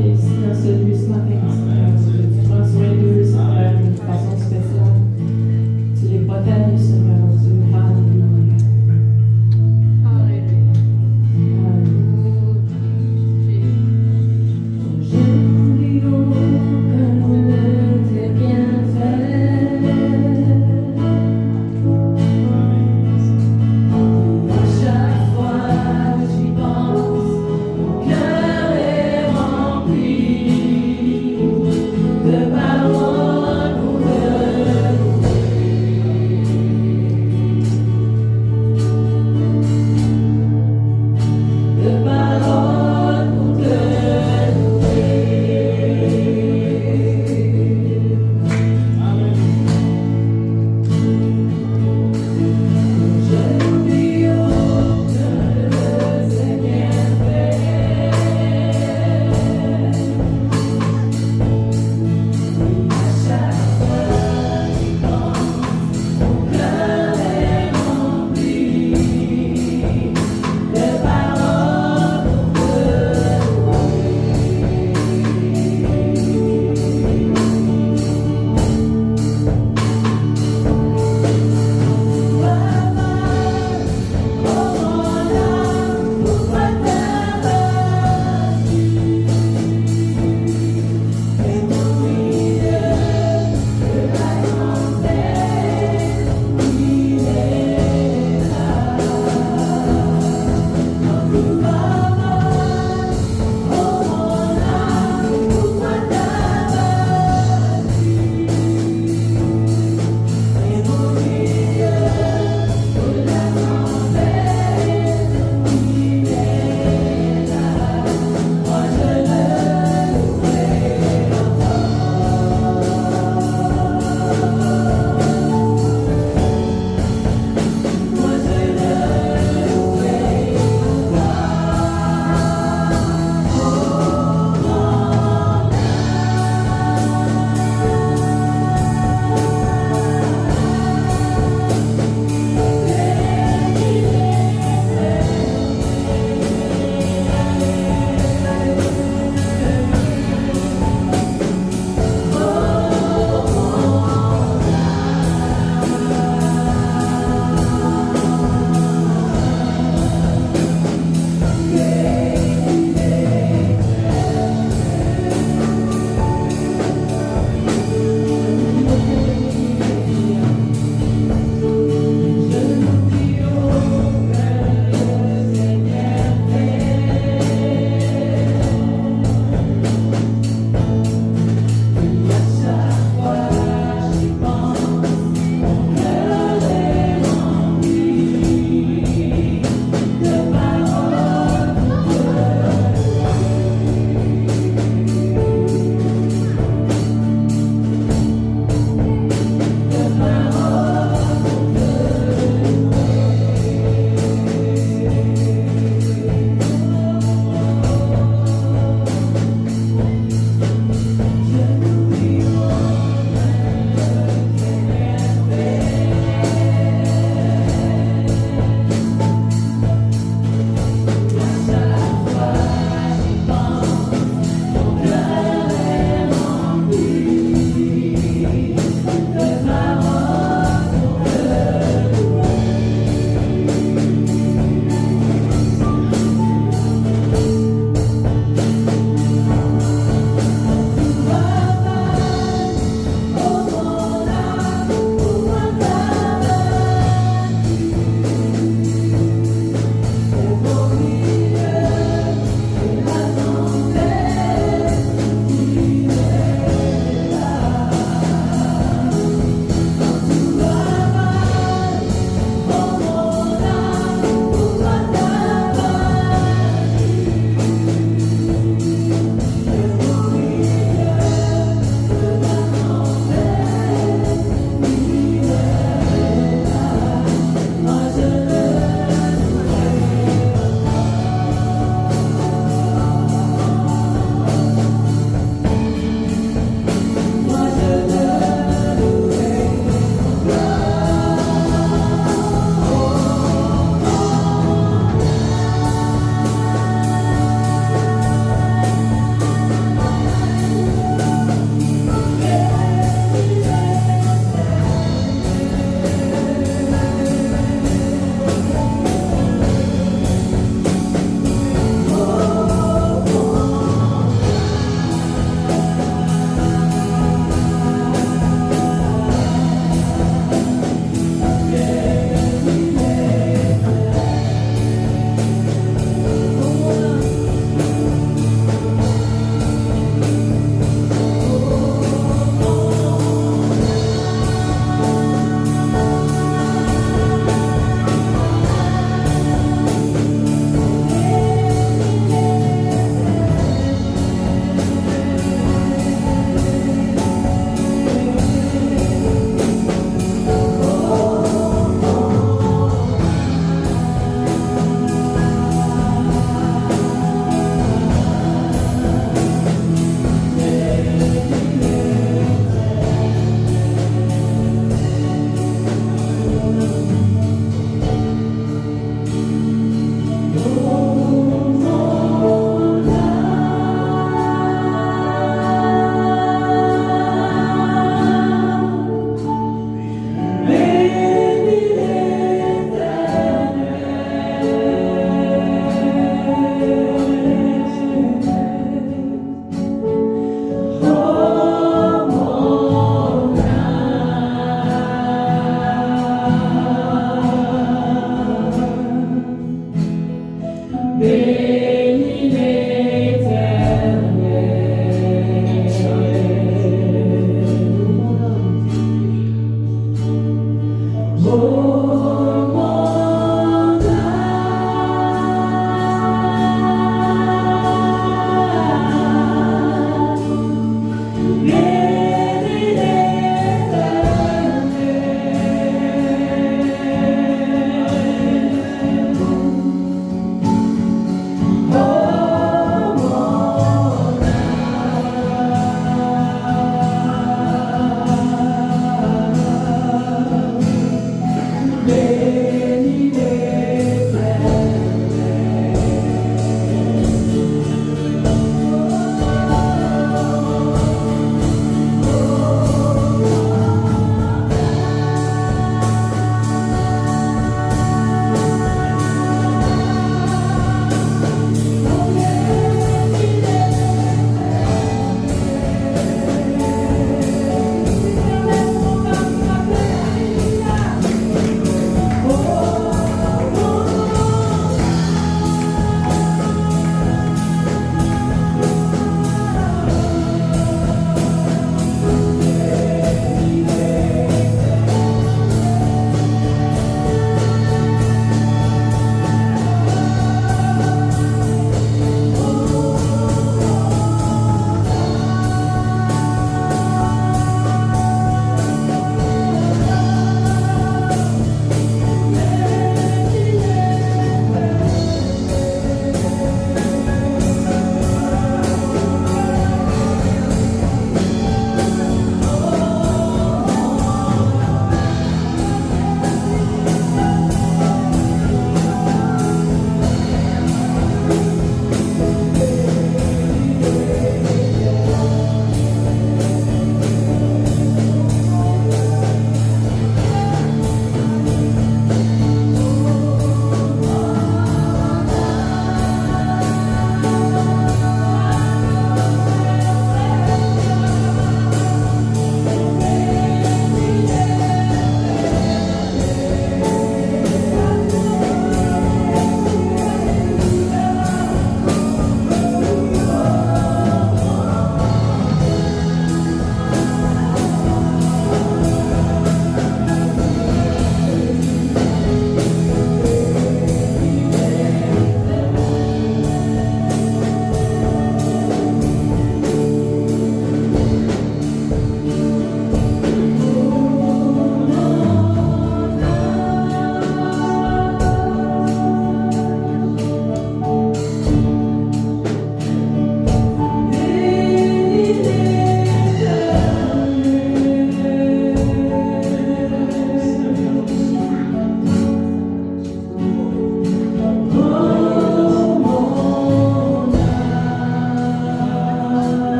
qui est ici dans ce lieu ce matin, Seigneur. Tu prends soin d'eux, Seigneur, d'une façon spéciale. Tu les protèges, Seigneur, Dieu. Alléluia. Chaque fois j'y pense, mon cœur est rempli.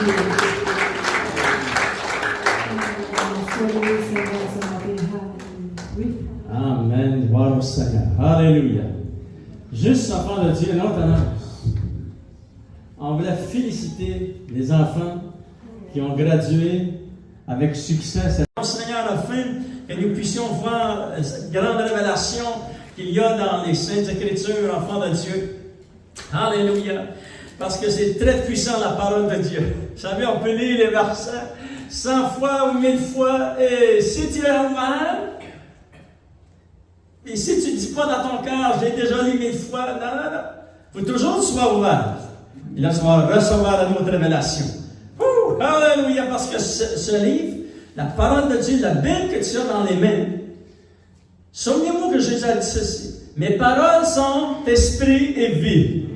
Soyez Seigneur ce matin. Oui. Amen. Gloire au Seigneur. Alléluia. Juste avant de dire notre annonce, on voulait féliciter les enfants qui ont gradué avec succès. Seigneur, afin que nous puissions voir cette grande révélation qu'il y a dans les Saintes Écritures, enfants de Dieu. Alléluia. Parce que c'est très puissant la parole de Dieu. Vous savez, on peut lire les versets 100 fois ou 1000 fois, et si tu es ouvert, et si tu ne dis pas dans ton cœur, j'ai déjà lu 1000 fois, non. Il faut toujours que tu sois ouvert. Et là, tu vas recevoir une autre révélation. Alléluia, parce que ce livre, la parole de Dieu, la Bible que tu as dans les mains, souvenez-vous que Jésus a dit ceci. Mes paroles sont esprit et vie.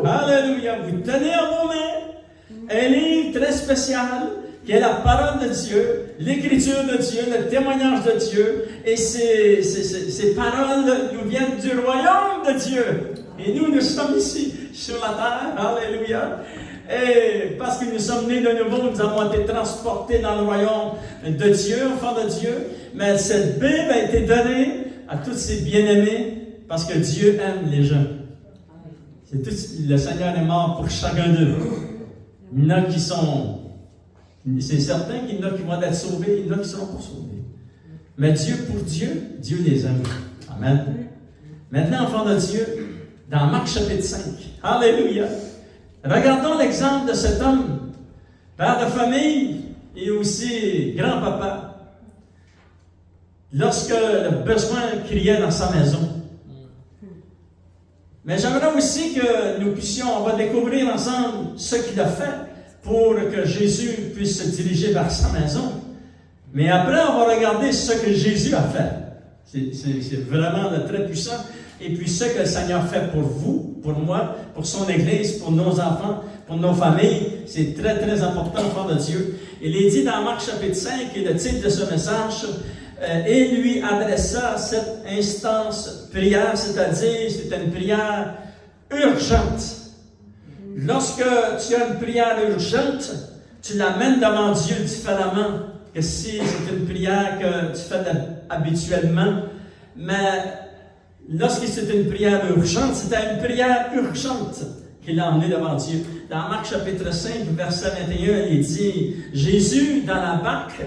Alléluia, vous tenez en vos mains un livre très spécial qui est la parole de Dieu, l'écriture de Dieu, le témoignage de Dieu. Et ces paroles nous viennent du royaume de Dieu. Et nous sommes ici, sur la terre. Alléluia. Et parce que nous sommes nés de nouveau, nous avons été transportés dans le royaume de Dieu, enfants de Dieu. Mais cette Bible a été donnée à tous ces bien-aimés parce que Dieu aime les gens. Le Seigneur est mort pour chacun d'eux. Il y en a qui sont... C'est certain qu'il y en a qui vont être sauvés, il y en a qui ne seront pas sauvés. Mais Dieu, pour Dieu, Dieu les aime. Amen. Maintenant, enfants de Dieu, dans Marc chapitre 5. Alléluia. Regardons l'exemple de cet homme, père de famille et aussi grand-papa, lorsque le besoin criait dans sa maison. Mais j'aimerais aussi que nous puissions, on va découvrir ensemble ce qu'il a fait pour que Jésus puisse se diriger vers sa maison. Mais après, on va regarder ce que Jésus a fait. C'est vraiment très puissant. Et puis ce que le Seigneur fait pour vous, pour moi, pour son Église, pour nos enfants, pour nos familles, c'est très, très important, enfant de Dieu. Il est dit dans Marc chapitre 5, et le titre de ce message, et lui adressa cette instance prière, c'est-à-dire c'est une prière urgente. Lorsque tu as une prière urgente, tu l'amènes devant Dieu différemment que si c'est une prière que tu fais habituellement. Mais lorsque c'est une prière urgente, c'était une prière urgente qu'il a emmenée devant Dieu. Dans Marc chapitre 5, verset 21, il dit, Jésus, dans la barque,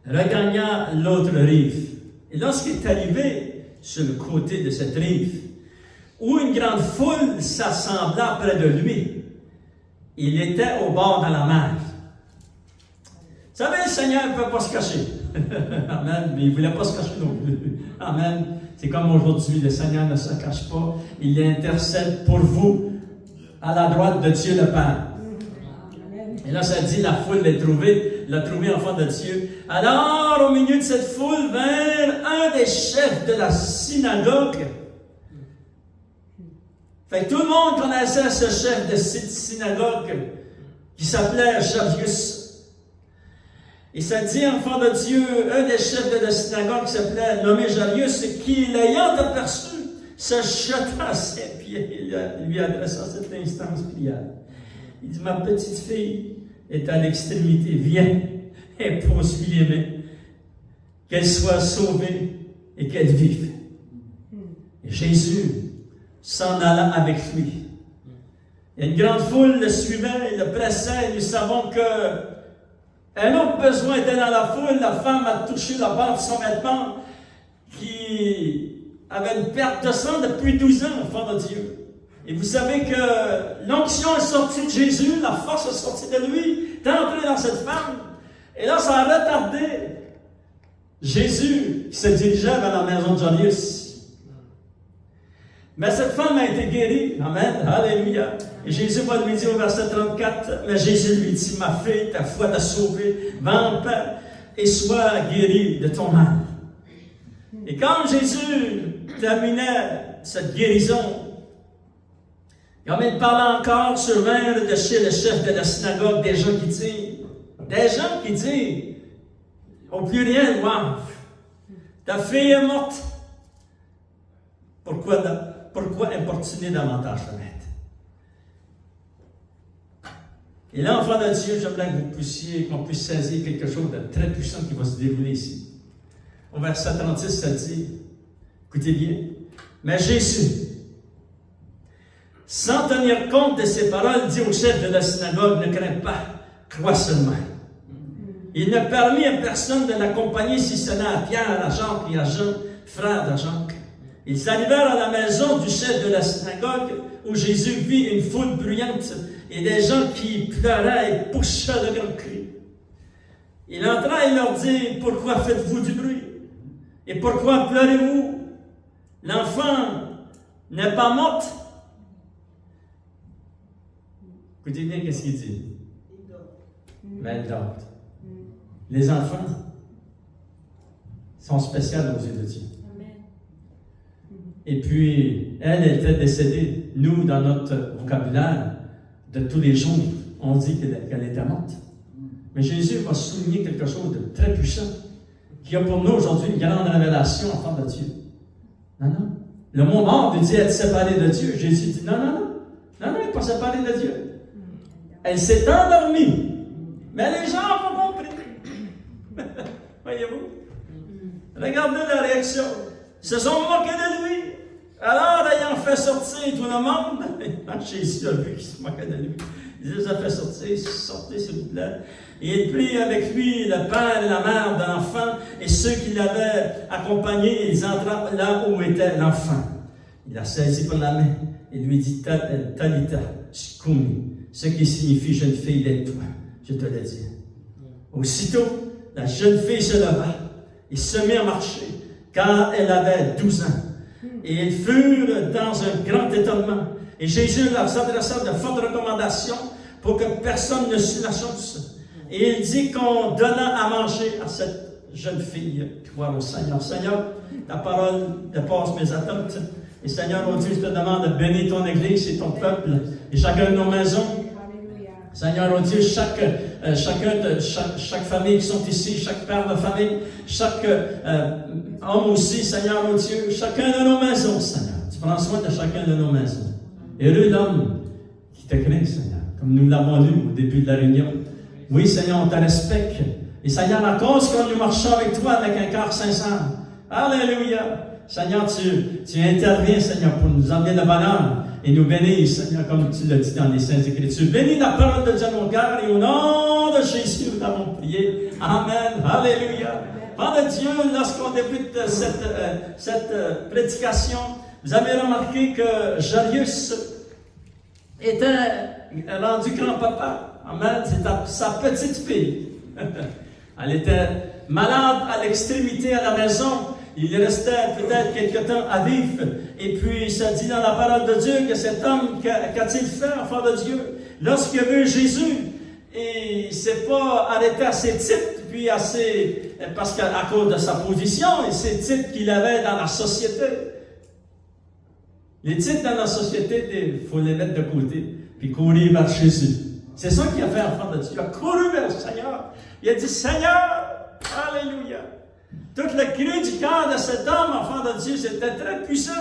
regagna l'autre rive. Et lorsqu'il est arrivé sur le côté de cette rive, où une grande foule s'assembla près de lui, il était au bord de la mer. Vous savez, le Seigneur ne peut pas se cacher. Amen. Mais il ne voulait pas se cacher non plus. Amen. C'est comme aujourd'hui, le Seigneur ne se cache pas. Il intercède pour vous à la droite de Dieu le Père. Et là, ça dit, la foule l'a trouvé enfant de Dieu. Alors, au milieu de cette foule, vint un des chefs de la synagogue. Fait que tout le monde connaissait ce chef de synagogue qui s'appelait Jairus. Et ça dit, enfant de Dieu, un des chefs de la synagogue qui s'appelait nommé Jairus, qui, l'ayant aperçu, se jeta à ses pieds et lui adressa cette instance prière. Il dit, ma petite fille est à l'extrémité, viens et pose-lui les mains, qu'elle soit sauvée et qu'elle vive. Et Jésus s'en alla avec lui. Et une grande foule le suivait et le pressait, et nous savons que un autre besoin était dans la foule. La femme a touché la barre de son vêtement qui avait une perte de sang depuis 12 ans, enfant de Dieu. Et vous savez que l'onction est sortie de Jésus, la force est sortie de lui, est entrée dans cette femme. Et là, ça a retardé Jésus qui se dirigeait vers la maison de Jairus. Mais cette femme a été guérie. Amen. Alléluia. Et Jésus va lui dire au verset 34, mais Jésus lui dit, ma fille, ta foi t'a sauvée, va en paix et sois guérie de ton mal. Et quand Jésus terminait cette guérison, comme il parlait encore, survinrent de chez le chef de la synagogue des gens qui disent, au pluriel, wow, ta fille est morte. Pourquoi importuner davantage le maître? Et là, enfants de Dieu, j'aimerais que qu'on puisse saisir quelque chose de très puissant qui va se dérouler ici. Au verset 36, ça dit, écoutez bien, mais Jésus, sans tenir compte de ses paroles, dit au chef de la synagogue, ne crains pas, crois seulement. Il ne permit à personne de l'accompagner si ce n'est à Pierre, à Jacques et à Jean, frère de Jacques. Ils arrivèrent à la maison du chef de la synagogue où Jésus vit une foule bruyante et des gens qui pleuraient et poussaient de grands cris. Il entra et leur dit, pourquoi faites-vous du bruit? Et pourquoi pleurez-vous? L'enfant n'est pas morte. Écoutez bien qu'est-ce qu'il dit. Mais elle dort. Les enfants sont spéciaux aux yeux de Dieu. Et puis, elle était décédée. Nous, dans notre vocabulaire de tous les jours, on dit qu'elle était morte. Mais Jésus va souligner quelque chose de très puissant, qui a pour nous aujourd'hui une grande révélation en faveur de Dieu. Non, non. Le mot mort veut dire être séparé de Dieu. Jésus dit non, non, non. Non, non, elle n'est pas séparée de Dieu. Elle s'est endormie. Mais les gens n'ont pas compris. Voyez-vous? Regardez la réaction. Ils se sont moqués de lui. Alors, ayant fait sortir tout le monde, Jésus a vu qu'ils se moquaient de lui. Il les a fait sortir, sortez s'il vous plaît. Et il prit avec lui le père et la mère de l'enfant, et ceux qui l'avaient accompagné, ils entrèrent là où était l'enfant. Il la saisit par la main et lui dit Talita, Shkoumi, ce qui signifie jeune fille, lève-toi. Je te l'ai dit. Aussitôt, la jeune fille se leva et se mit à marcher, car elle avait 12 ans. Et ils furent dans un grand étonnement. Et Jésus leur adressa de fortes recommandations pour que personne ne sût la chose. Et il dit qu'on donna à manger à cette jeune fille. Gloire au Seigneur. Seigneur, ta parole dépasse mes attentes. Et Seigneur, oh Dieu, je te demande de bénir ton Église et ton peuple et chacun de nos maisons. Seigneur, oh Dieu, chaque famille qui sont ici, chaque père de famille, chaque homme aussi, Seigneur, oh Dieu, chacun de nos maisons, Seigneur. Tu prends soin de chacun de nos maisons. Heureux l'homme qui te craint, Seigneur, comme nous l'avons lu au début de la réunion. Oui, Seigneur, on te respecte. Et Seigneur, à cause que nous marchons avec toi avec un cœur sincère. Alléluia. Seigneur, tu interviens, Seigneur, pour nous emmener de bonheur et nous bénir, Seigneur, comme tu l'as dit dans les Saintes Écritures. Bénis la parole de Dieu dans nos cœurs et au nom de Jésus, nous t'avons prié. Amen. Alléluia. Père de Dieu, lorsqu'on débute cette prédication, vous avez remarqué que Jairus était rendu grand-papa. Amen. C'est sa petite fille. Elle était malade à l'extrémité à la maison. Il restait peut-être quelque temps à vivre. Et puis, ça dit dans la parole de Dieu que cet homme, qu'a-t-il fait, enfant de Dieu? Lorsqu'il a vu Jésus, et il ne s'est pas arrêté à ses titres, puis parce qu'à cause de sa position et ses titres qu'il avait dans la société. Les titres dans la société, il faut les mettre de côté, puis courir vers Jésus. C'est ça qu'il a fait, enfant de Dieu. Il a couru vers le Seigneur. Il a dit, Seigneur, alléluia. Tout le cri du cœur de cet homme, enfant de Dieu, c'était très puissant.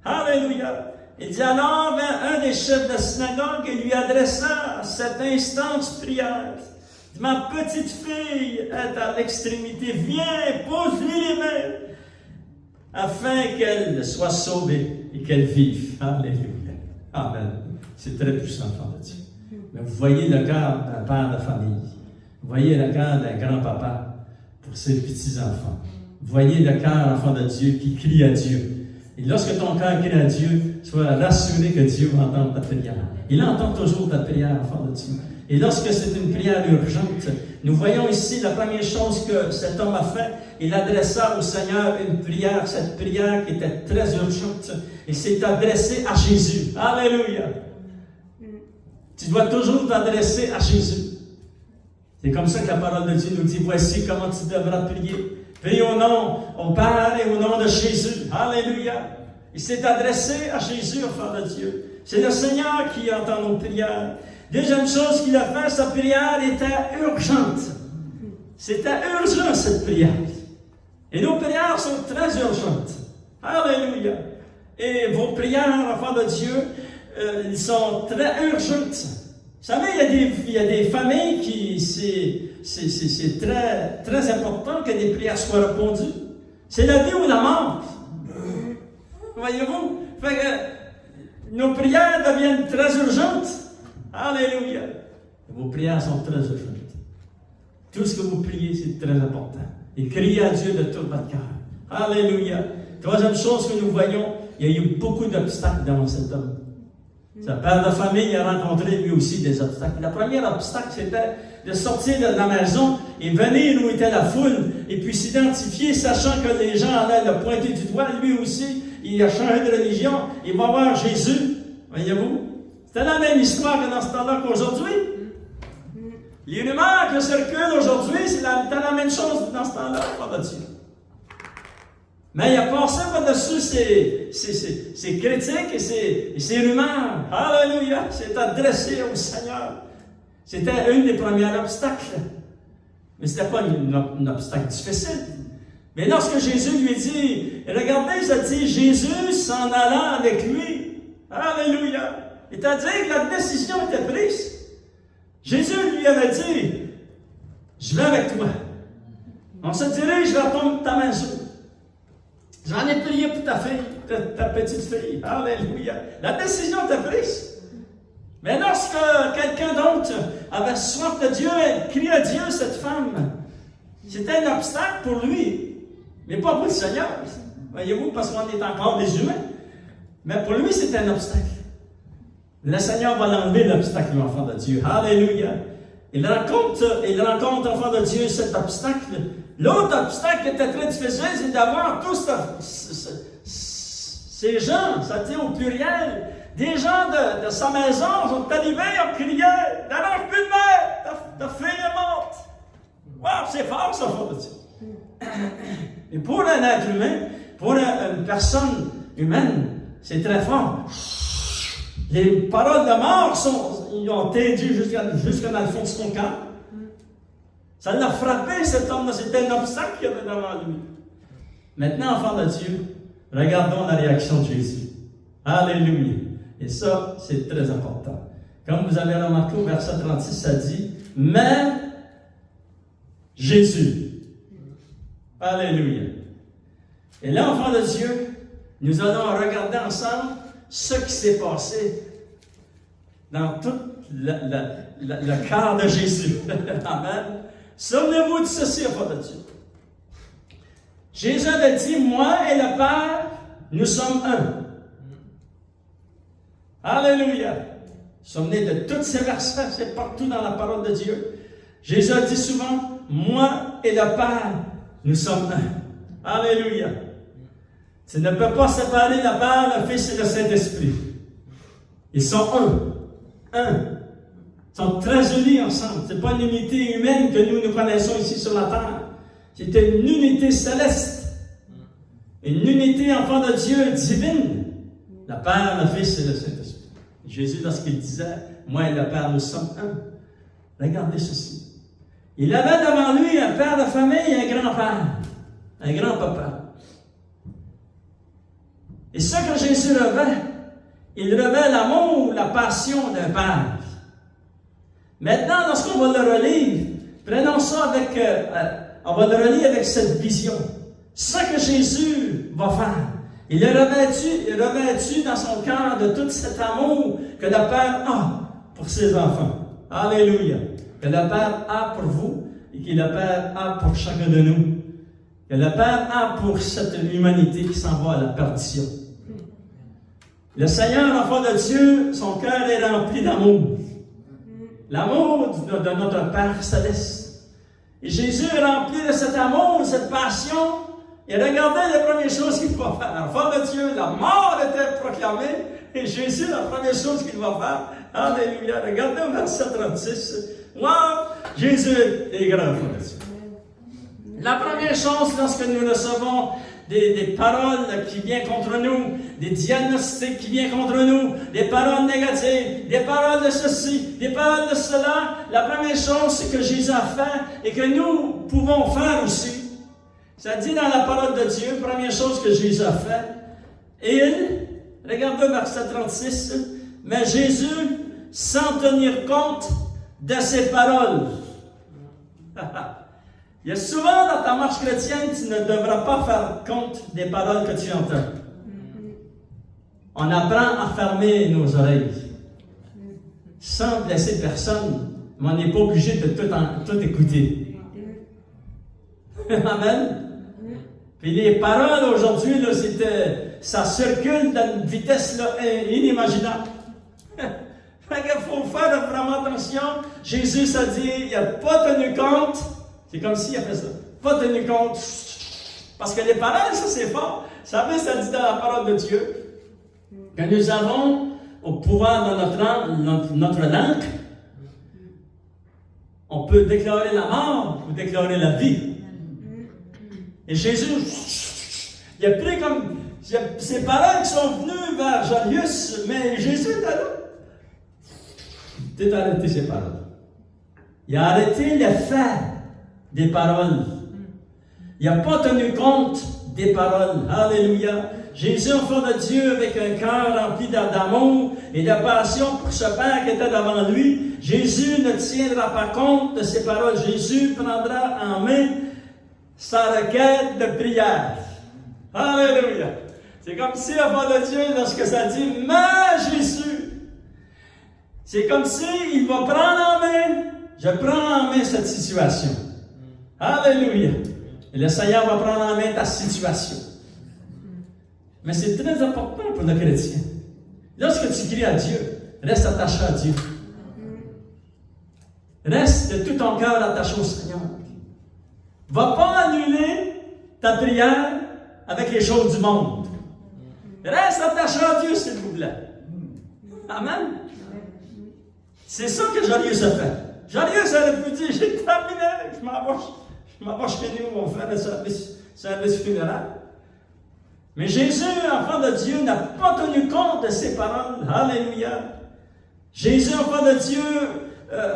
Alléluia. Il dit alors, un des chefs de la synagogue, il lui adressa cette instance prière. Il dit, ma petite fille est à l'extrémité, viens, pose-lui les mains, afin qu'elle soit sauvée et qu'elle vive. Alléluia. Amen. C'est très puissant, enfant de Dieu. Mais vous voyez le cœur d'un père de famille. Vous voyez le cœur d'un grand-papa pour ses petits-enfants. Vous voyez le cœur, enfant de Dieu, qui crie à Dieu. Et lorsque ton cœur crie à Dieu, sois rassuré que Dieu va entendre ta prière. Il entend toujours ta prière, enfant de Dieu. Et lorsque c'est une prière urgente, nous voyons ici la première chose que cet homme a fait. Il adressa au Seigneur une prière, cette prière qui était très urgente. Et s'est adressé à Jésus. Alléluia. Tu dois toujours t'adresser à Jésus. C'est comme ça que la parole de Dieu nous dit, voici comment tu devras prier. Prie au Père et au nom de Jésus. Alléluia. Il s'est adressé à Jésus, enfant de Dieu. C'est le Seigneur qui entend nos prières. Deuxième chose qu'il a fait, sa prière était urgente. C'était urgent, cette prière. Et nos prières sont très urgentes. Alléluia. Et vos prières, enfants de Dieu, elles sont très urgentes. savez, il y a des familles qui, c'est très, très important que des prières soient répondues. C'est la vie ou la mort. Voyez-vous? Fait que nos prières deviennent très urgentes. Alléluia. Vos prières sont très urgentes. Tout ce que vous priez, c'est très important. Et criez à Dieu de tout votre cœur. Alléluia. Troisième chose que nous voyons, il y a eu beaucoup d'obstacles dans cet homme. Sa père de famille a rencontré lui aussi des obstacles. Le premier obstacle, c'était de sortir de la maison et venir où était la foule, et puis s'identifier, sachant que les gens allaient le pointer du doigt. Lui aussi, il a changé de religion, il va voir Jésus. Voyez-vous? C'était la même histoire que dans ce temps-là qu'aujourd'hui. Les rumeurs que circulent aujourd'hui, c'est la même chose dans ce temps-là, pas de Dieu. Mais il a passé par-dessus ces critiques et ces rumeurs. Alléluia! C'est adressé au Seigneur. C'était un des premiers obstacles. Mais ce n'était pas un obstacle difficile. Mais lorsque Jésus lui dit, regardez, ça dit Jésus s'en allant avec lui. Alléluia! C'est-à-dire que la décision était prise. Jésus lui avait dit, je vais avec toi. On se dirige vers ta maison. J'en ai prié pour ta fille, ta petite fille. Alléluia. La décision était prise. Mais lorsque quelqu'un d'autre avait soif de Dieu, elle crie à Dieu, cette femme, c'était un obstacle pour lui, mais pas pour le Seigneur. Voyez-vous, parce qu'on est encore des humains. Mais pour lui, c'était un obstacle. Le Seigneur va l'enlever, l'obstacle, l'enfant de Dieu. Alléluia. Il rencontre, enfant de Dieu, cet obstacle. L'autre obstacle qui était très difficile, c'est d'avoir tous ces gens, ça dit au pluriel, des gens de sa maison sont arrivés, ils ont crié, n'arrange plus de mère, ta fille est morte. Wow, c'est fort, ça, enfant de Dieu. Et pour un être humain, pour une personne humaine, c'est très fort. Les paroles de mort ils ont tendu jusqu'à dans le fond de son cœur. Ça l'a frappé, cet homme-là. C'était un obstacle qu'il y avait devant lui. Maintenant, enfant de Dieu, regardons la réaction de Jésus. Alléluia. Et ça, c'est très important. Comme vous avez remarqué au verset 36, ça dit, mais Jésus. Alléluia. Et là, enfant de Dieu, nous allons regarder ensemble ce qui s'est passé dans tout le cœur de Jésus. Amen. Souvenez-vous de ceci, enfant de Dieu. Jésus avait dit, moi et le Père, nous sommes un. Alléluia. Souvenez de tous ces versets, c'est partout dans la parole de Dieu. Jésus a dit souvent, moi et le Père, nous sommes un. Alléluia. Tu ne peux pas séparer le Père, le Fils et le Saint-Esprit. Ils sont un. Un. Ils sont très unis ensemble. Ce n'est pas une unité humaine que nous connaissons ici sur la terre. C'est une unité céleste. Une unité, enfant de Dieu, divine. Le Père, le Fils et le Saint-Esprit. Jésus, lorsqu'il disait, moi et le Père, nous sommes un. Regardez ceci. Il avait devant lui un père de famille et un grand-père. Un grand-papa. Et ce que Jésus revêt, il revêt l'amour, la passion d'un père. Maintenant, lorsqu'on va le relire, prenons ça avec, on va le relire avec cette vision. Ce que Jésus va faire, il est revêtu dans son cœur de tout cet amour que le Père a pour ses enfants. Alléluia. Que le Père a pour vous et que le Père a pour chacun de nous. Que le Père a pour cette humanité qui s'en va à la perdition. Le Seigneur, enfant de Dieu, son cœur est rempli d'amour. L'amour de notre Père céleste. Et Jésus est rempli de cet amour, de cette passion. Et regardez les premières choses qu'il va faire. Enfant de Dieu, la mort était proclamée. Et Jésus, la première chose qu'il va faire. Alléluia. Regardez au verset 36. Wow! Jésus est grand, enfant de Dieu. La première chose, lorsque nous recevons des paroles qui viennent contre nous, des diagnostics qui viennent contre nous, des paroles négatives, des paroles de ceci, des paroles de cela, la première chose, c'est que Jésus a fait et que nous pouvons faire aussi. Ça dit dans la parole de Dieu, première chose que Jésus a fait, regardez verset 36, mais Jésus sans tenir compte de ses paroles. Il y a souvent dans ta marche chrétienne, tu ne devras pas faire compte des paroles que tu entends. On apprend à fermer nos oreilles. Sans blesser personne, mais on n'est pas obligé de tout écouter. Amen. Puis les paroles aujourd'hui, là, ça circule dans une vitesse là, inimaginable. Fait qu'il faut faire vraiment attention. Jésus a dit, il n'a pas tenu compte. C'est comme s'il a fait ça. Pas tenu compte. Parce que les paroles, ça c'est fort. Vous savez, ça dit dans la parole de Dieu que nous avons au pouvoir dans notre langue. On peut déclarer la mort ou déclarer la vie. Et Jésus, il a pris comme ces paroles qui sont venues vers Jairus, mais Jésus était là. Il a arrêté ses paroles. Il a arrêté l'effet des paroles. Il n'a pas tenu compte des paroles. Alléluia. Jésus, enfant de Dieu, avec un cœur rempli d'amour et de passion pour ce Père qui était devant lui, Jésus ne tiendra pas compte de ses paroles. Jésus prendra en main sa requête de prière. Alléluia. C'est comme si, enfant de Dieu, lorsque ça dit « Mais Jésus », c'est comme si il va prendre en main, je prends en main cette situation. Alléluia. Et le Seigneur va prendre en main ta situation. Mais c'est très important pour le chrétien. Lorsque tu cries à Dieu, reste attaché à Dieu. Reste de tout ton cœur attaché au Seigneur. Va pas annuler ta prière avec les choses du monde. Reste attaché à Dieu, s'il vous plaît. Amen. C'est ça que Jairus a fait. Jairus aurait pu dire, j'ai terminé, je m'en vais chez nous, on fait le service funéraire. Mais Jésus, enfant de Dieu, n'a pas tenu compte de ses paroles. Alléluia. Jésus, enfant de Dieu,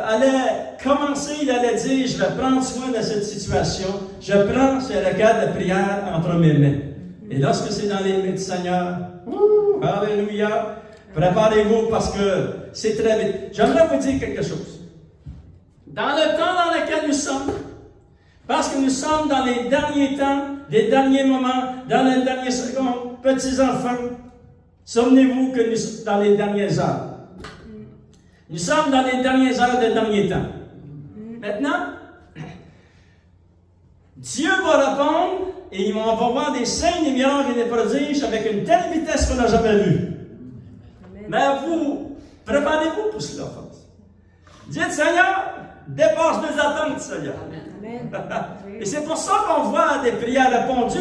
allait commencer, il allait dire, je vais prendre soin de cette situation. Je prends ce regard de prière entre mes mains. Et lorsque c'est dans les mains du Seigneur, alléluia, préparez-vous parce que c'est très vite. J'aimerais vous dire quelque chose. Dans le temps dans lequel nous sommes, parce que nous sommes dans les derniers temps, les derniers moments, dans les dernières secondes, petits enfants, souvenez-vous que nous sommes dans les dernières heures. Nous sommes dans les dernières heures des derniers temps. Maintenant, Dieu va répondre et on va voir des signes, des miracles et des prodiges avec une telle vitesse qu'on n'a jamais vue. Mais vous, préparez-vous pour cela. Dites, Seigneur, dépasse nos attentes, Seigneur. Et c'est pour ça qu'on voit des prières répondues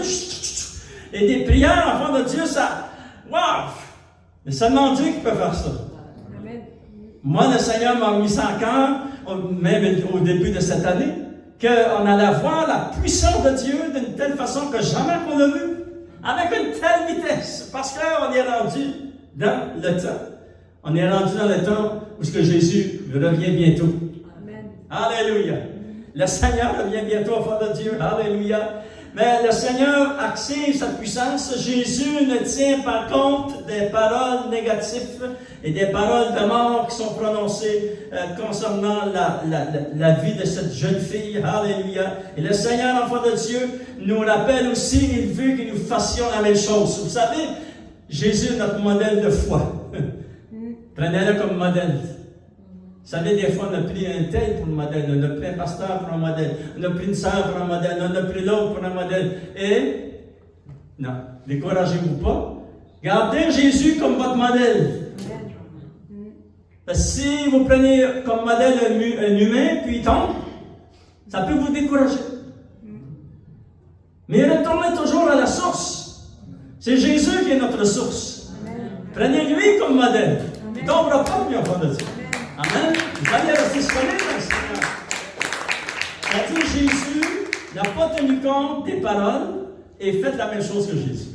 et des prières, enfant de Dieu, ça. Waouh! Mais seulement Dieu qui peut faire ça. Moi, le Seigneur m'a mis ça en cœur, même au début de cette année, qu'on allait voir la puissance de Dieu d'une telle façon que jamais on l'a vu, avec une telle vitesse, parce qu'on est rendu dans le temps. On est rendu dans le temps où ce que Jésus revient bientôt. Amen. Alléluia. Le Seigneur revient bientôt, enfant de Dieu. Alléluia. Mais le Seigneur active sa puissance. Jésus ne tient pas compte des paroles négatives et des paroles de mort qui sont prononcées concernant la vie de cette jeune fille. Alléluia. Et le Seigneur, enfant de Dieu, nous rappelle aussi, il veut que nous fassions la même chose. Vous savez, Jésus est notre modèle de foi. Prenez-le comme modèle. Vous savez, des fois, on a pris un tel pour le modèle, on a pris un pasteur pour un modèle, on a pris une sœur pour un modèle, on a pris l'autre pour un modèle. Et, non, découragez-vous pas. Gardez Jésus comme votre modèle. Parce que si vous prenez comme modèle un humain, puis il tombe, ça peut vous décourager. Mais retournez toujours à la source. C'est Jésus qui est notre source. Prenez-lui comme modèle. Il ne tombera pas, bien enfant de Dieu. Amen. Vous allez rester solide dans le Seigneur. C'est-à-dire, Jésus n'a pas tenu compte des paroles et fait la même chose que Jésus.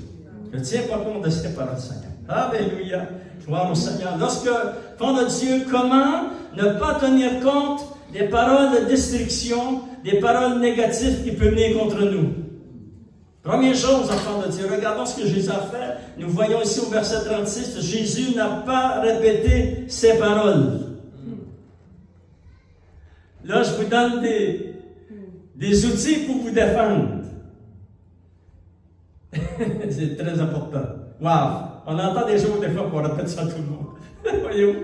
Ne tiens pas compte de ces paroles, Seigneur. Alléluia. Gloire au Seigneur. Lorsque, enfant de Dieu, comment ne pas tenir compte des paroles de destruction, des paroles négatives qui peuvent venir contre nous? Première chose, enfant de Dieu, regardons ce que Jésus a fait. Nous voyons ici au verset 36, Jésus n'a pas répété ses paroles. Là, je vous donne des outils pour vous défendre. C'est très important. Wow! On entend des choses des fois qu'on répète ça à tout le monde. Voyez-vous?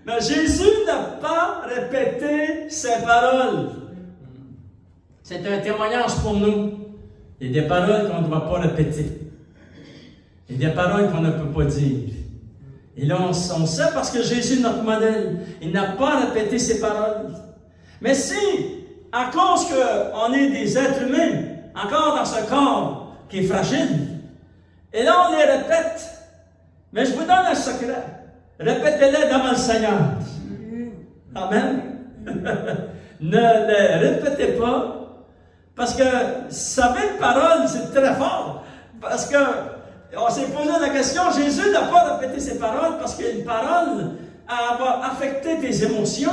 Mais Jésus n'a pas répété ses paroles. C'est un témoignage pour nous. Il y a des paroles qu'on ne doit pas répéter. Il y a des paroles qu'on ne peut pas dire. Et là, on sait parce que Jésus est notre modèle. Il n'a pas répété ses paroles. Mais si, à cause qu'on est des êtres humains, encore dans ce corps qui est fragile, et là on les répète, mais je vous donne un secret. Répétez-les devant le Seigneur. Amen. Ne les répétez pas, parce que savoir une parole, c'est très fort. Parce que on s'est posé la question, Jésus n'a pas répété ses paroles, parce qu'une parole, elle va affecter tes émotions,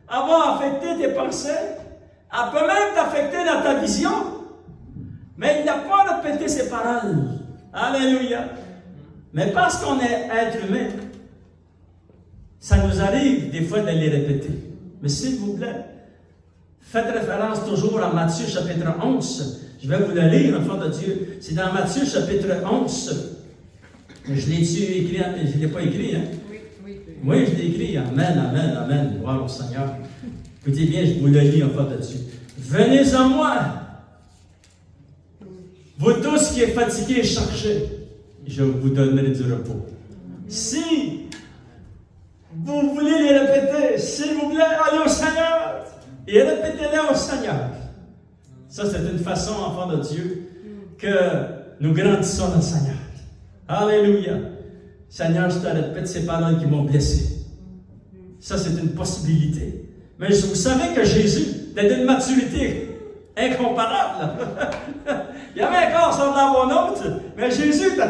elle va affecter tes pensées, elle peut même t'affecter dans ta vision. Mais il n'a pas répété ses paroles. Alléluia. Mais parce qu'on est être humain, ça nous arrive des fois de les répéter. Mais s'il vous plaît, faites référence toujours à Matthieu chapitre 11. Je vais vous le lire, enfant de Dieu. C'est dans Matthieu chapitre 11. Je l'ai-tu écrit? Je ne l'ai pas écrit, hein? Oui, je l'ai écrit. Amen, amen, amen. Gloire au Seigneur. Écoutez bien, je vous le lis, enfant de Dieu. Venez à moi, vous tous qui êtes fatigués et chargés, je vous donnerai du repos. Si vous voulez les répéter, s'il vous plaît, allez au Seigneur et répétez-les au Seigneur. Ça, c'est une façon, enfant de Dieu, que nous grandissons dans le Seigneur. Alléluia. Seigneur, je te répète ces paroles qui m'ont blessé. Ça, c'est une possibilité. Mais vous savez que Jésus est d'une maturité incomparable. Il y avait encore son dans mon autre, mais Jésus était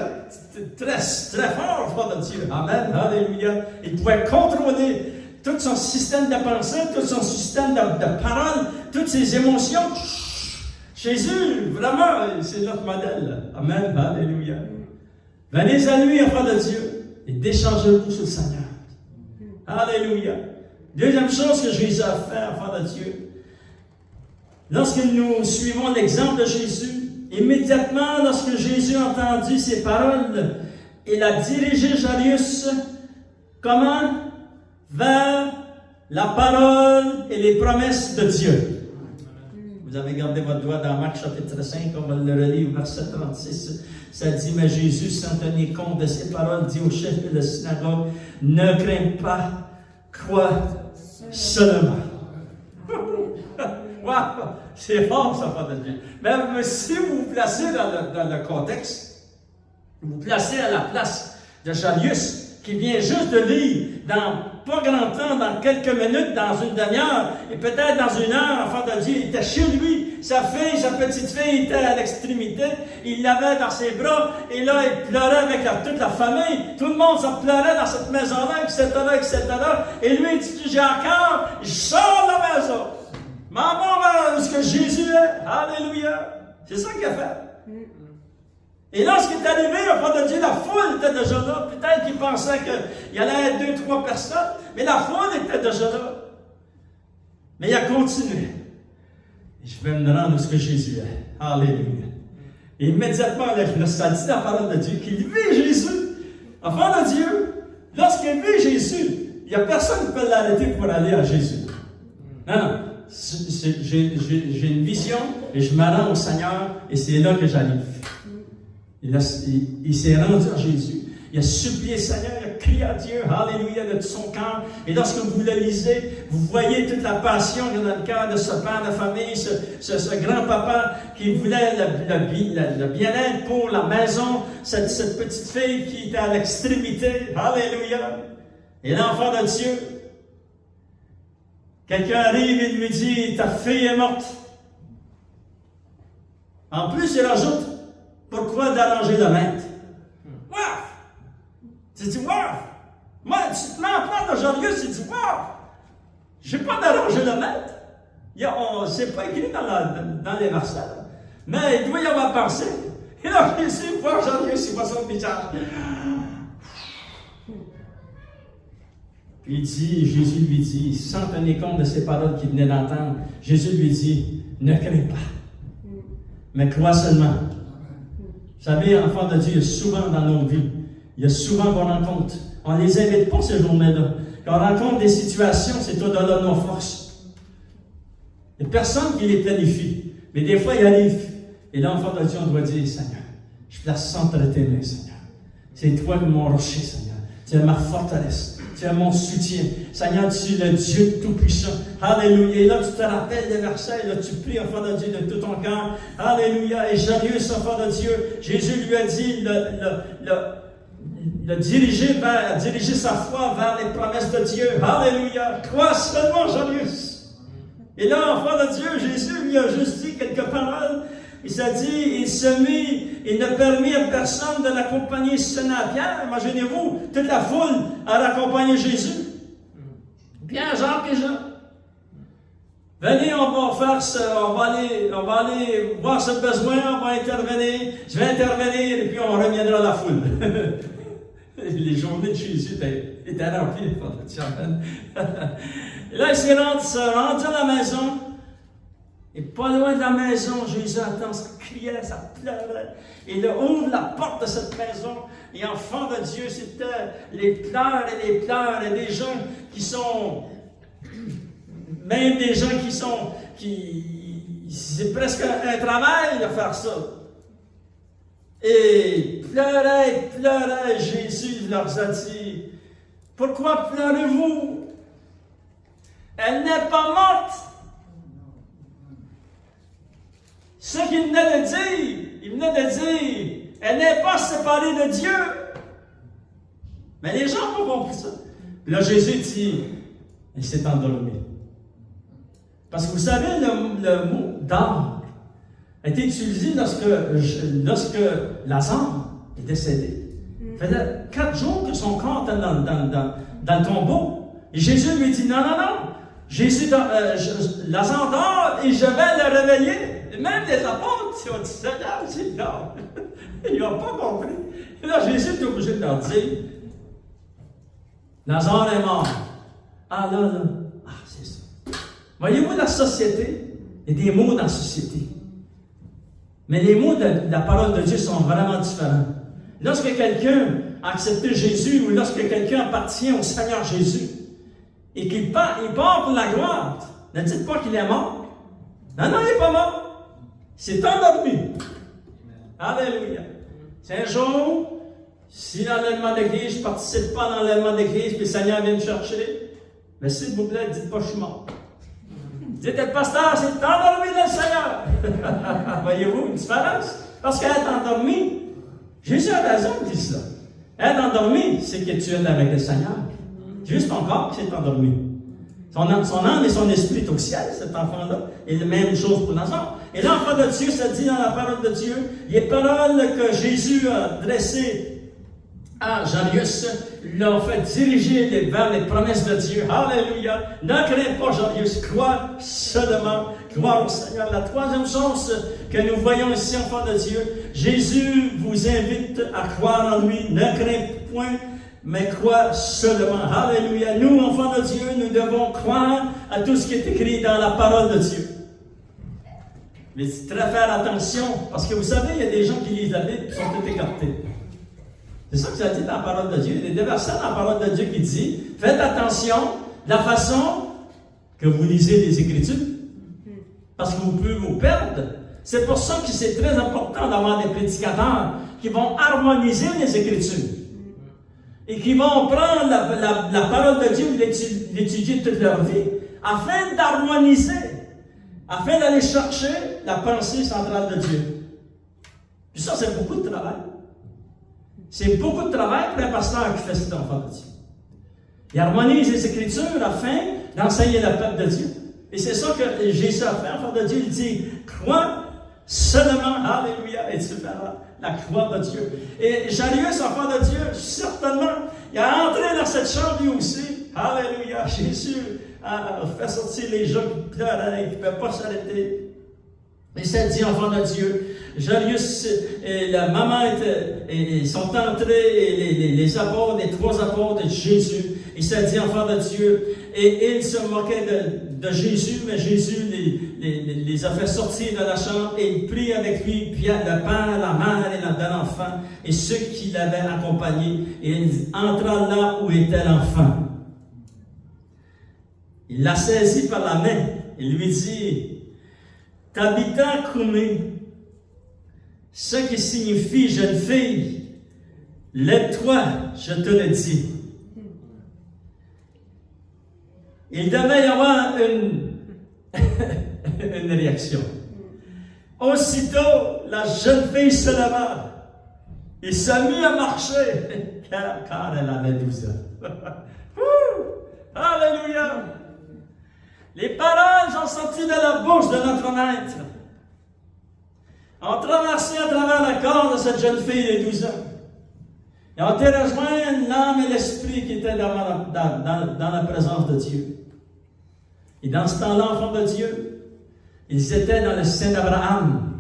très, très fort, enfant de Dieu. Amen. Alléluia. Il pouvait contrôler tout son système de pensée, tout son système de paroles, toutes ses émotions. Jésus, vraiment, c'est notre modèle. Amen. Alléluia. Venez à lui, enfant de Dieu, et déchargez-vous sur le Seigneur. Alléluia. Deuxième chose que Jésus a fait, enfant de Dieu, lorsque nous suivons l'exemple de Jésus, immédiatement lorsque Jésus a entendu ces paroles, il a dirigé Jairus, comment? Vers la parole et les promesses de Dieu. Vous avez gardé votre doigt dans Marc chapitre 5, on va le relire au verset 36. Ça dit, mais Jésus, sans tenir compte de ces paroles, dit au chef de la synagogue, ne crains pas, crois seulement. Wow, c'est fort, ça, pas de Dieu. Mais si vous vous placez dans le contexte, vous vous placez à la place de Jairus, qui vient juste de vivre dans pas grand temps, dans quelques minutes, dans une demi-heure, et peut-être dans une heure, enfant de Dieu, il était chez lui, sa petite fille était à l'extrémité, il l'avait dans ses bras, et là, il pleurait avec toute la famille, tout le monde s'en pleurait dans cette maison-là, etc., etc., et lui, il dit, j'ai encore, je sors de la maison, maman va où est-ce que Jésus est, alléluia, c'est ça qu'il a fait. Et lorsqu'il est arrivé, enfant de Dieu, la foule était déjà là. Peut-être qu'il pensait qu'il y allait être 2-3 personnes, mais la foule était déjà là. Mais il a continué. Et je vais me rendre où ce que Jésus est. Alléluia. Et immédiatement, ça dit dans la parole de Dieu qu'il vit Jésus. Enfant de Dieu, lorsqu'il vit Jésus, il n'y a personne qui peut l'arrêter pour aller à Jésus. Non. J'ai une vision et je me rends au Seigneur et c'est là que j'arrive. Il s'est rendu à Jésus. Il a supplié le Seigneur, il a crié à Dieu, alléluia, de tout son cœur. Et lorsque vous le lisez, vous voyez toute la passion qu'il y a dans le cœur de ce père de famille, ce grand-papa qui voulait le bien-être pour la maison, cette petite fille qui était à l'extrémité, alléluia. Et l'enfant de Dieu, quelqu'un arrive et lui dit, ta fille est morte. En plus, il rajoute, pourquoi d'arranger le maître? Wow! Tu dis, wow! Moi, tu te mets en place de Jairus, tu dis, wow! Je n'ai pas d'arranger le maître. C'est pas écrit dans les versets. Mais il doit y avoir pensé. Et là, Jésus voit Jairus, il voit son visage. Puis Jésus lui dit, sans tenir compte de ces paroles qu'il venait d'entendre, Jésus lui dit, ne crains pas, mais crois seulement. Vous savez, enfants de Dieu, il y a souvent dans nos vies, il y a souvent qu'on rencontre, on ne les invite pas ces journées-là. Quand on rencontre des situations, c'est au-delà de nos forces. Il n'y a personne qui les planifie, mais des fois, il arrive. Et là, enfant de Dieu, on doit dire, Seigneur, je place centre tes mains, Seigneur. C'est toi mon rocher, Seigneur. Tu es ma forteresse. Tu es mon soutien. Seigneur, tu es le Dieu tout-puissant. Alléluia. Et là, tu te rappelles des versets. Là, tu pries, enfant de Dieu, de tout ton cœur. Alléluia. Et Jairus, enfant de Dieu, Jésus lui a dit, a dirigé sa foi vers les promesses de Dieu. Alléluia. Crois seulement, Jairus. Et là, enfant de Dieu, Jésus lui a juste dit quelques paroles. Il s'est dit, il ne permit à personne de l'accompagner sonner à Pierre. Imaginez-vous, toute la foule a accompagné Jésus. Pierre, Jacques et Jean. Venez, on va aller voir ce besoin, on va intervenir. Je vais intervenir et puis on reviendra à la foule. Les journées de Jésus étaient remplies. Et là, il s'est rendu à la maison. Et pas loin de la maison, Jésus attend, ça criait, ça pleurait. Et il ouvre la porte de cette maison. Et enfant de Dieu, c'était les pleurs et les pleurs. Et des gens qui sont, même des gens c'est presque un travail de faire ça. Et pleurait, Jésus leur a dit, pourquoi pleurez-vous? Elle n'est pas morte. Ce qu'il venait de dire, elle n'est pas séparée de Dieu. Mais les gens n'ont pas compris ça. Là, Jésus dit, elle s'est endormie. Parce que vous savez, le mot dort a été utilisé lorsque Lazare est décédé. Il faisait 4 jours que son corps était dans le tombeau. Et Jésus lui dit, non. Lazare dort et je vais le réveiller. Et même les apôtres, ils ont dit, Seigneur, il dort. Ils n'ont pas compris. Et là, Jésus est obligé de leur dire, Lazare est mort. Ah là, c'est ça. Voyez-vous, la société, il y a des mots dans la société. Mais les mots de la parole de Dieu sont vraiment différents. Lorsque quelqu'un a accepté Jésus ou lorsque quelqu'un appartient au Seigneur Jésus et qu'il part pour la gloire, ne dites pas qu'il est mort. Non, il n'est pas mort. Il s'est endormi. Alléluia. C'est un jour, si dans l'enlèvement d'église, je ne participe pas dans l'enlèvement d'église, puis le Seigneur vient me chercher, mais s'il vous plaît, dites pas que je suis mort. Dites, le pasteur, c'est endormi dans le Seigneur. Voyez-vous une différence? Parce qu'elle est endormie. Jésus a raison de dire ça. Être endormi, c'est que tu es avec le Seigneur. C'est juste ton corps qui s'est endormi. Son âme et son esprit est au ciel, cet enfant-là. Et la même chose pour Lazare. Et l'enfant de Dieu, ça dit dans la parole de Dieu, les paroles que Jésus a dressées à Jairus l'ont fait diriger vers les promesses de Dieu. Alléluia. Ne crains pas, Jairus, crois seulement. Gloire au Seigneur. La troisième chose que nous voyons ici, enfant de Dieu, Jésus vous invite à croire en lui. Ne crains point, mais crois seulement. Alléluia. Nous, enfants de Dieu, nous devons croire à tout ce qui est écrit dans la parole de Dieu. Mais très faire attention, parce que vous savez, il y a des gens qui lisent la Bible et sont tout écartés. C'est ça que ça dit dans la parole de Dieu. Il y a des versets dans la parole de Dieu qui dit, faites attention de la façon que vous lisez les Écritures. Parce que vous pouvez vous perdre. C'est pour ça que c'est très important d'avoir des prédicateurs qui vont harmoniser les Écritures. Et qui vont prendre la parole de Dieu et l'étudier toute leur vie, afin d'harmoniser, afin d'aller chercher la pensée centrale de Dieu. Puis ça, c'est beaucoup de travail. C'est beaucoup de travail pour un pasteur qui fait cet enfant de Dieu. Il harmonise les Écritures afin d'enseigner le peuple de Dieu. Et c'est ça que Jésus a fait, enfant de Dieu. Il dit, crois seulement, alléluia, et tu verras la croix de Dieu. Et Jairus, enfant de Dieu, certainement, il a entré dans cette chambre lui aussi. Alléluia. Jésus a fait sortir les gens qui pleuraient, qui ne pouvaient pas s'arrêter. Et ça dit, enfant de Dieu, Jairus et la maman sont entrés, et les apôtres, les 3 apôtres de Jésus, Il s'est dit enfant de Dieu. Et il se moquait de Jésus, mais Jésus les a fait sortir de la chambre et il prit avec lui le père, la mère et l'enfant et ceux qui l'avaient accompagné. Et il entra là où était l'enfant. Il l'a saisi par la main et lui dit, Tabitha Koumé, ce qui signifie jeune fille, lève-toi, je te le dis. Il devait y avoir une réaction. Aussitôt, la jeune fille se leva et s'est mise à marcher, car elle avait 12 ans. Alléluia! Les paroles sont sorties de la bouche de notre Maître. On traversait à travers le corps de cette jeune fille de 12 ans. Et on était rejoint l'âme et l'esprit qui étaient dans la présence de Dieu. Et dans ce temps-là, enfants de Dieu, ils étaient dans le sein d'Abraham.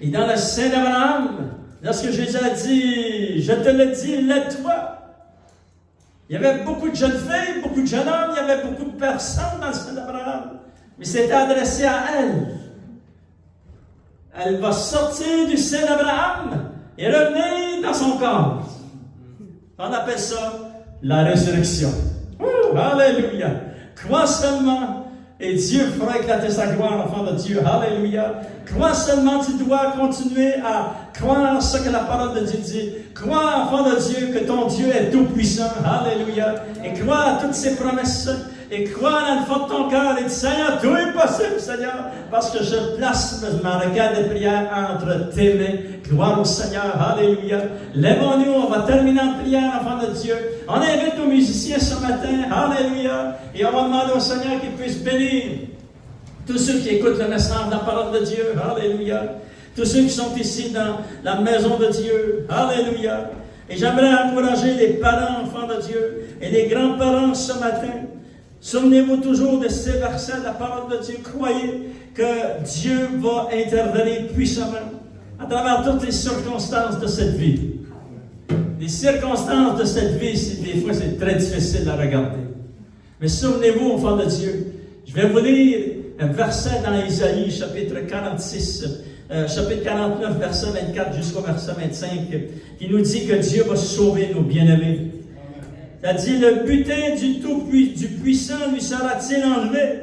Et dans le sein d'Abraham, lorsque Jésus a dit, je te le dis, lève-toi. Il y avait beaucoup de jeunes filles, beaucoup de jeunes hommes, il y avait beaucoup de personnes dans le sein d'Abraham. Mais c'était adressé à elle. Elle va sortir du sein d'Abraham et revenir dans son corps. On appelle ça la résurrection. Alléluia. Crois seulement et Dieu fera éclater sa gloire, enfant de Dieu. Alléluia. Crois seulement, tu dois continuer à croire ce que la parole de Dieu dit. Crois, enfant de Dieu, que ton Dieu est tout-puissant. Alléluia. Et crois à toutes ses promesses. Et crois dans le fond de ton cœur et dis, Seigneur, tout est possible, Seigneur, parce que je place ma regarde de prière entre tes mains. Gloire au Seigneur. Alléluia. Lèvons-nous, on va terminer en prière, enfant de Dieu. On invite nos musiciens ce matin. Alléluia. Et on va demander au Seigneur qu'il puisse bénir tous ceux qui écoutent le message de la parole de Dieu. Alléluia. Tous ceux qui sont ici dans la maison de Dieu. Alléluia. Et j'aimerais encourager les parents, enfants de Dieu, et les grands-parents ce matin. Souvenez-vous toujours de ces versets de la parole de Dieu. Croyez que Dieu va intervenir puissamment à travers toutes les circonstances de cette vie. Les circonstances de cette vie, des fois, c'est très difficile à regarder. Mais souvenez-vous, enfants de Dieu, je vais vous lire un verset dans Isaïe, chapitre 46, chapitre 49, verset 24 jusqu'au verset 25, qui nous dit que Dieu va sauver nos bien-aimés. Il a dit, le butin du puissant lui sera-t-il enlevé?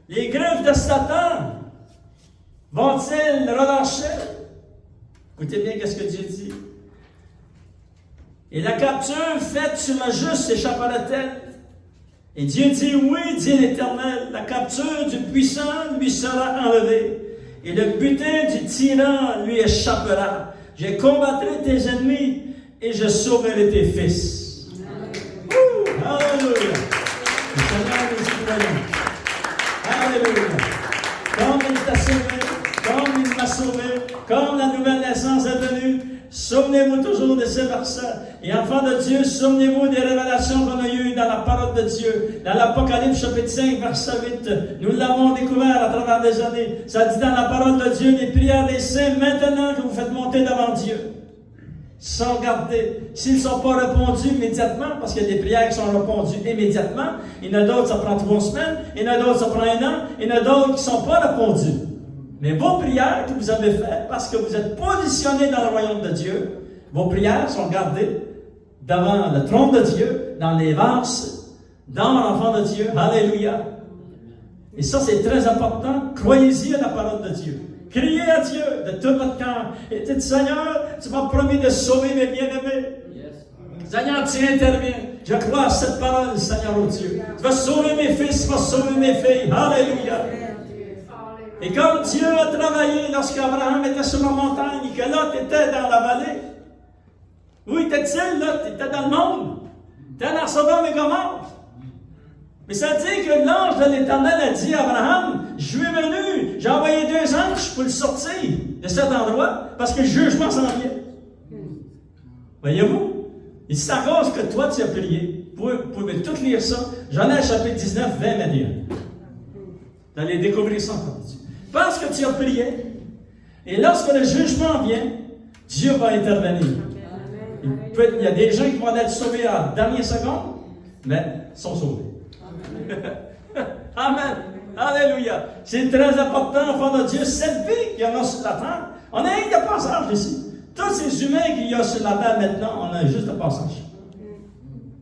Les griffes de Satan vont-ils relâcher? Écoutez bien ce que Dieu dit. Et la capture faite sur le juste échappera-t-elle? Et Dieu dit, oui, dit l'Éternel, la capture du puissant lui sera enlevée. Et le butin du tyran lui échappera. Je combattrai tes ennemis et je sauverai tes fils. Alléluia. Le Seigneur nous croyons. Alléluia. Comme il t'a sauvé, comme il m'a sauvé, comme la nouvelle naissance est venue, souvenez-vous toujours de ces versets. Et enfants de Dieu, souvenez-vous des révélations qu'on a eues dans la parole de Dieu. Dans l'Apocalypse chapitre 5, verset 8, nous l'avons découvert à travers des années. Ça dit dans la parole de Dieu, les prières des saints, maintenant que vous faites monter devant Dieu. Sans garder. S'ils ne sont pas répondus immédiatement, parce qu'il y a des prières qui sont répondues immédiatement, il y en a d'autres, ça prend 3 semaines, il y en a d'autres, ça prend 1 an, il y en a d'autres qui ne sont pas répondues. Mais vos prières que vous avez faites, parce que vous êtes positionnés dans le royaume de Dieu, vos prières sont gardées devant le trône de Dieu, dans les vases, dans l'enfant de Dieu. Alléluia. Et ça, c'est très important. Croyez-y à la parole de Dieu. Criez à Dieu de tout votre cœur. Et dites, Seigneur, tu m'as promis de sauver mes bien-aimés. Yes. Seigneur, tu interviens. Je crois à cette parole, Seigneur, oh Dieu. Tu vas sauver mes fils, tu vas sauver mes filles. Alléluia. Et comme Dieu a travaillé lorsqu'Abraham était sur la montagne et que Lot était dans la vallée, où était-il, Lot? Il était dans le monde. Il était dans Sodome et Gomorrhe. Mais ça dit que l'ange de l'Éternel a dit à Abraham, je suis venu, j'ai envoyé 2 anges pour le sortir de cet endroit, parce que le jugement s'en vient. Voyez-vous? Et c'est à cause que toi tu as prié. Vous pouvez tout lire ça. Genèse chapitre 19, 20, 21. Vous allez découvrir ça encore. Parce que tu as prié, et lorsque le jugement vient, Dieu va intervenir. Il y a des gens qui vont être sauvés à la dernière seconde, mais sont sauvés. Amen. Alléluia. C'est très important, enfant de Dieu, cette vie qu'il y en a sur la terre. On a un passage ici. Tous ces humains qu'il y a sur la terre maintenant, on a juste un passage.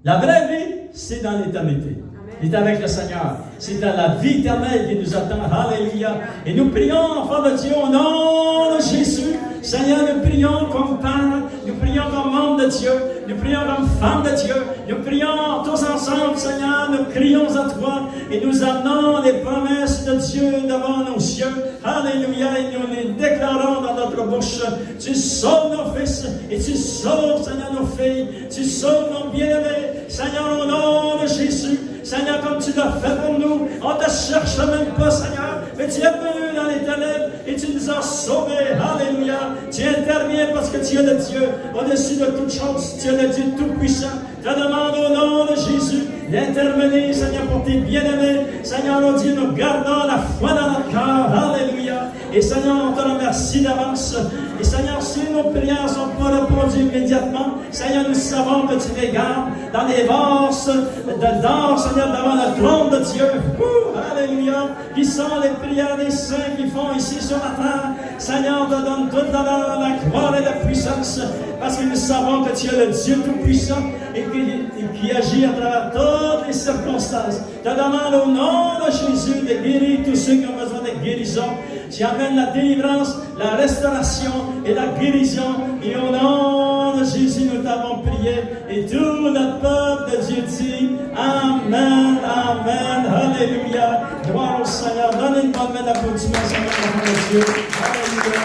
La vraie vie, c'est dans l'éternité. C'est avec le Seigneur. C'est dans la vie éternelle qui nous attend. Alléluia. Et nous prions, enfants de Dieu, au nom de Jésus. Seigneur, nous prions comme Père, nous prions comme membres de Dieu, nous prions comme femmes de Dieu, nous prions tous ensemble, Seigneur, nous crions à toi et nous amenons les promesses de Dieu devant nos yeux. Alléluia, et nous les déclarons dans notre bouche. Tu sauves nos fils et tu sauves, Seigneur, nos filles, tu sauves nos bien-aimés, Seigneur, au nom de Jésus. Seigneur, comme tu l'as fait pour nous, on ne te cherche même pas, Seigneur, mais tu es venu dans les ténèbres et tu nous as sauvés. Alléluia. Tu interviens parce que tu es le Dieu au-dessus de toutes choses. Tu es le Dieu tout-puissant. Je demande au nom de Jésus d'intervenir, Seigneur, pour tes bien-aimés. Seigneur, oh Dieu, nous gardons la foi dans notre cœur. Alléluia. Et Seigneur, on te remercie d'avance. Et Seigneur, si nos prières ne sont pas répondues immédiatement, Seigneur, nous savons que tu les gardes dans les vases d'or, Seigneur, devant le trône de Dieu. Alléluia. Qui sont les prières des saints qui font ici sur la terre. Seigneur, on te donne toute l'honneur, la gloire et la puissance, parce que nous savons que tu es le Dieu tout-puissant et qui agit à travers toutes les circonstances. Je te demande au nom de Jésus de guérir tous ceux qui ont besoin de guérison. Tu amènes la délivrance, la restauration et la guérison. Et au nom de Jésus, nous t'avons prié. Et tout le peuple de Dieu dit Amen, Amen, Alléluia. Gloire au Seigneur. Donnez une bonne main d'applaudissement, Seigneur, au nom de Dieu. Alléluia.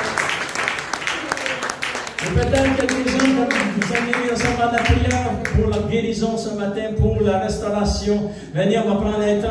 Et peut-être que des gens qui vous avez ensemble à la prière pour la guérison ce matin, pour la restauration. Venez, on va prendre un temps